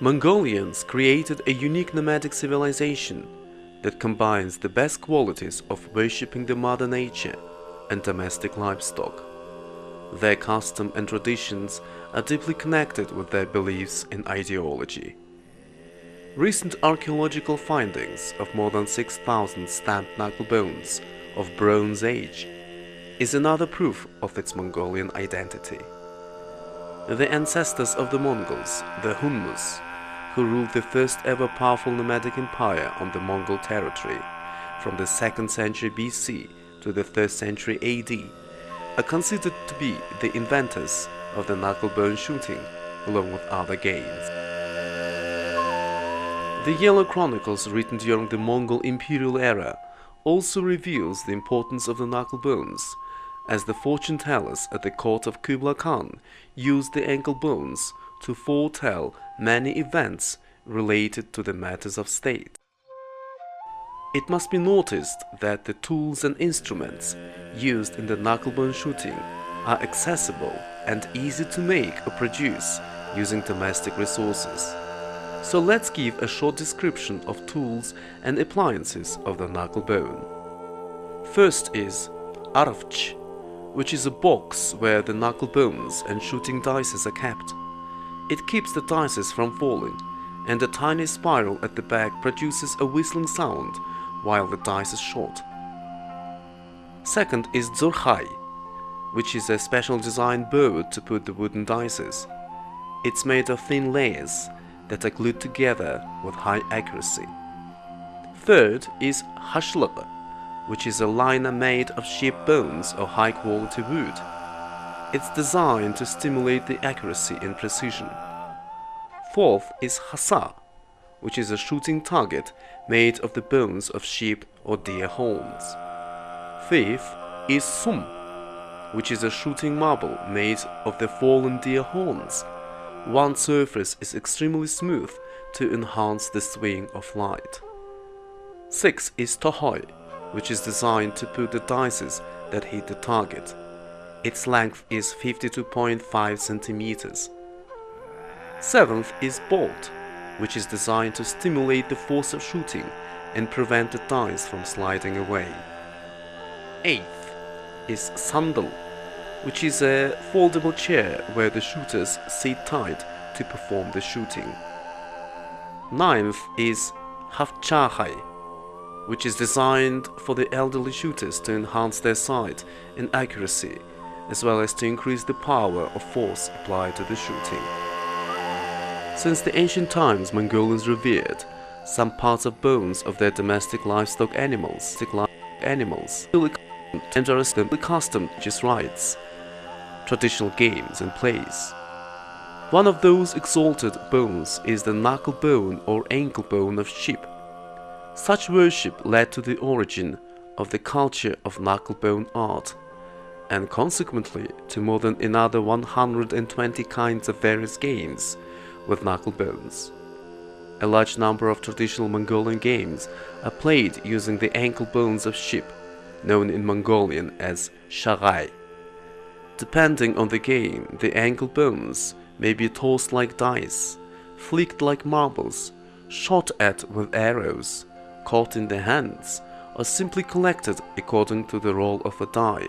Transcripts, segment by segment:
Mongolians created a unique nomadic civilization that combines the best qualities of worshipping the mother nature and domestic livestock. Their customs and traditions are deeply connected with their beliefs and ideology. Recent archaeological findings of more than 6,000 stamped knuckle bones of Bronze Age is another proof of its Mongolian identity. The ancestors of the Mongols, the Hunmus, who ruled the first ever powerful nomadic empire on the Mongol territory from the 2nd century BC to the 3rd century AD, are considered to be the inventors of the knucklebone shooting along with other games. The Yellow Chronicles written during the Mongol imperial era also reveals the importance of the knucklebones, as the fortune tellers at the court of Kublai Khan used the ankle bones to foretell many events related to the matters of state. It must be noticed that the tools and instruments used in the knucklebone shooting are accessible and easy to make or produce using domestic resources. So let's give a short description of tools and appliances of the knucklebone. First is arvch, which is a box where the knuckle bones and shooting dices are kept. It keeps the dices from falling, and a tiny spiral at the back produces a whistling sound while the dice is shot. Second is dzurkhai, which is a special designed board to put the wooden dices. It's made of thin layers that are glued together with high accuracy. Third is hashlaq, which is a liner made of sheep bones or high-quality wood. It's designed to stimulate the accuracy and precision. Fourth is hasa, which is a shooting target made of the bones of sheep or deer horns. Fifth is sum, which is a shooting marble made of the fallen deer horns. One surface is extremely smooth to enhance the swing of light. Sixth is tohoi, which is designed to put the dices that hit the target. Its length is 52.5 centimeters. Seventh is bolt, which is designed to stimulate the force of shooting and prevent the dice from sliding away. Eighth is sandal, which is a foldable chair where the shooters sit tight to perform the shooting. Ninth is hafchahai, which is designed for the elderly shooters to enhance their sight and accuracy, as well as to increase the power of force applied to the shooting. Since the ancient times, Mongolians revered some parts of bones of their domestic livestock animals and are accustomed to just rites, traditional games and plays. One of those exalted bones is the knuckle bone or ankle bone of sheep. Such worship led to the origin of the culture of knucklebone art, and consequently to more than another 120 kinds of various games with knucklebones. A large number of traditional Mongolian games are played using the ankle bones of sheep, known in Mongolian as shagайн. Depending on the game, the ankle bones may be tossed like dice, flicked like marbles, shot at with arrows, caught in the hands, or simply collected according to the roll of a die.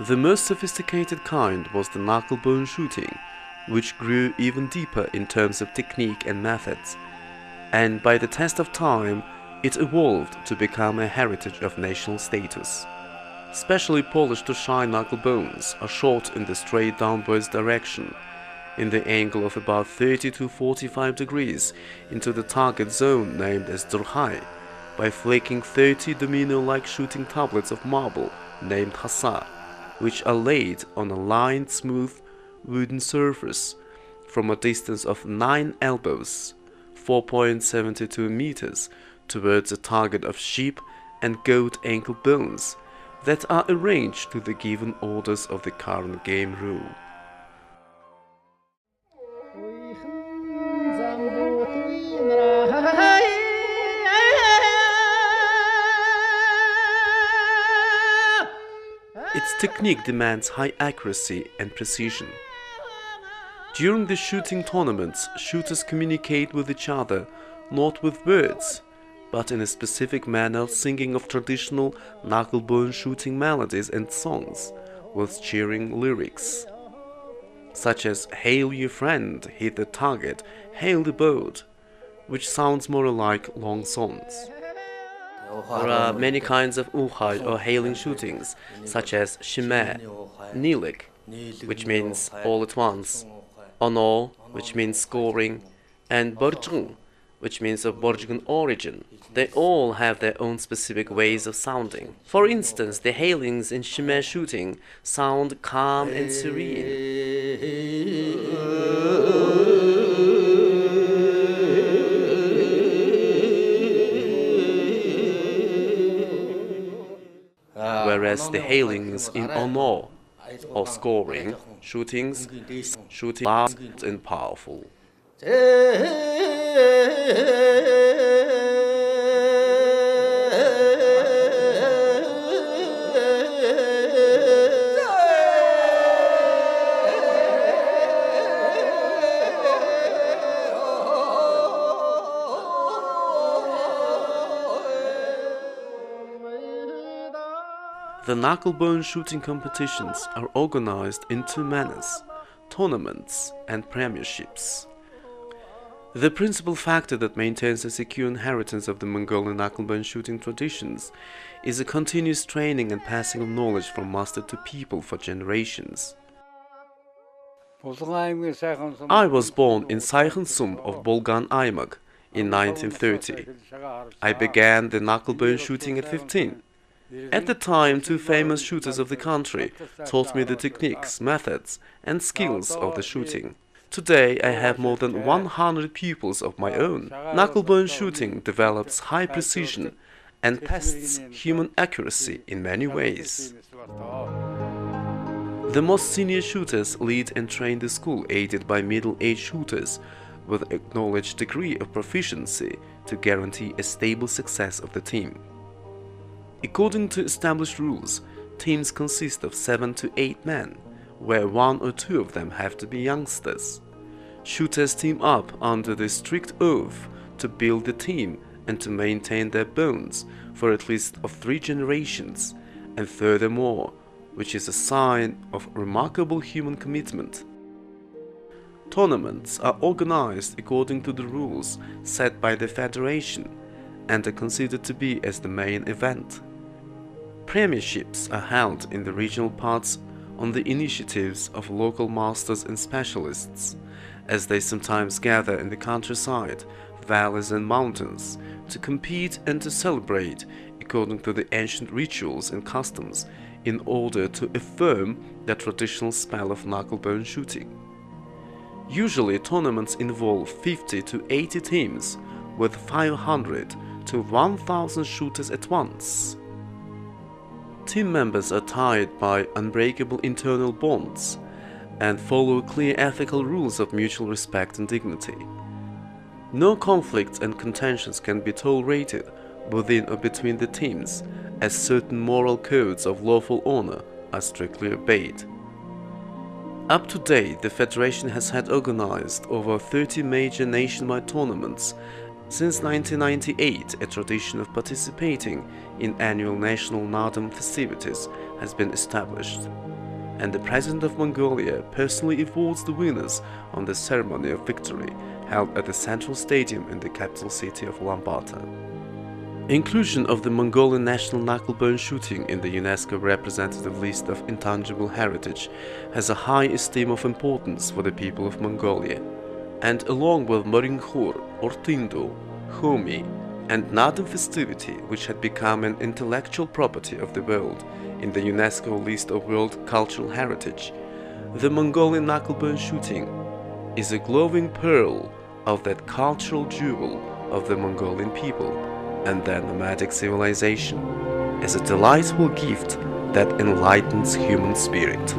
The most sophisticated kind was the knucklebone shooting, which grew even deeper in terms of technique and methods, and by the test of time, it evolved to become a heritage of national status. Specially polished to shine knuckle bones are shot in the straight downwards direction, in the angle of about 30 to 45 degrees into the target zone named as dzurkhai, by flaking 30 domino-like shooting tablets of marble named hasa, which are laid on a lined smooth wooden surface from a distance of 9 elbows, 4.72 meters, towards a target of sheep and goat ankle bones, that are arranged to the given orders of the current game rule. Its technique demands high accuracy and precision. During the shooting tournaments, shooters communicate with each other not with words, but in a specific manner, singing of traditional knuklebone shooting melodies and songs with cheering lyrics, such as "Hail your friend, hit the target, hail the boat," which sounds more like long songs. There are many kinds of uhai or hailing shootings, such as shime, nilik, which means all at once, ono, which means scoring, and borjung, which means of Borjgun origin. They all have their own specific ways of sounding. For instance, the hailings in shime shooting sound calm and serene. Whereas the hailings in ono, or scoring, shooting loud and powerful. The knuklebone shooting competitions are organized in two manners: tournaments and premierships. The principal factor that maintains a secure inheritance of the Mongolian knuklebone shooting traditions is a continuous training and passing of knowledge from master to people for generations. I was born in Saykhonsum of Bolgan Aymag in 1930. I began the knuklebone shooting at 15. At the time, two famous shooters of the country taught me the techniques, methods, and skills of the shooting. Today, I have more than 100 pupils of my own. Knuklebone shooting develops high precision and tests human accuracy in many ways. The most senior shooters lead and train the school, aided by middle-aged shooters with an acknowledged degree of proficiency to guarantee a stable success of the team. According to established rules, teams consist of 7 to 8 men, where 1 or 2 of them have to be youngsters. Shooters team up under the strict oath to build the team and to maintain their bones for at least 3 generations, and furthermore, which is a sign of remarkable human commitment. Tournaments are organized according to the rules set by the federation and are considered to be as the main event. Premierships are held in the regional parts on the initiatives of local masters and specialists, as they sometimes gather in the countryside, valleys and mountains to compete and to celebrate according to the ancient rituals and customs in order to affirm the traditional spell of knuklebone shooting. Usually tournaments involve 50 to 80 teams with 500 to 1,000 shooters at once. Team members are tied by unbreakable internal bonds and follow clear ethical rules of mutual respect and dignity. No conflicts and contentions can be tolerated within or between the teams, as certain moral codes of lawful honor are strictly obeyed. Up to date, the Federation has had organized over 30 major nationwide tournaments. Since 1998, a tradition of participating in annual national Nadam festivities has been established, and the President of Mongolia personally awards the winners on the ceremony of victory held at the Central Stadium in the capital city of Ulaanbaatar. Inclusion of the Mongolian national knuklebone shooting in the UNESCO representative list of intangible heritage has a high esteem of importance for the people of Mongolia, and along with Morinkhur, Ortindo, Homi, and Nadam festivity, which had become an intellectual property of the world in the UNESCO list of World Cultural Heritage, the Mongolian knuklebone shooting is a glowing pearl of that cultural jewel of the Mongolian people and their nomadic civilization, as a delightful gift that enlightens human spirit.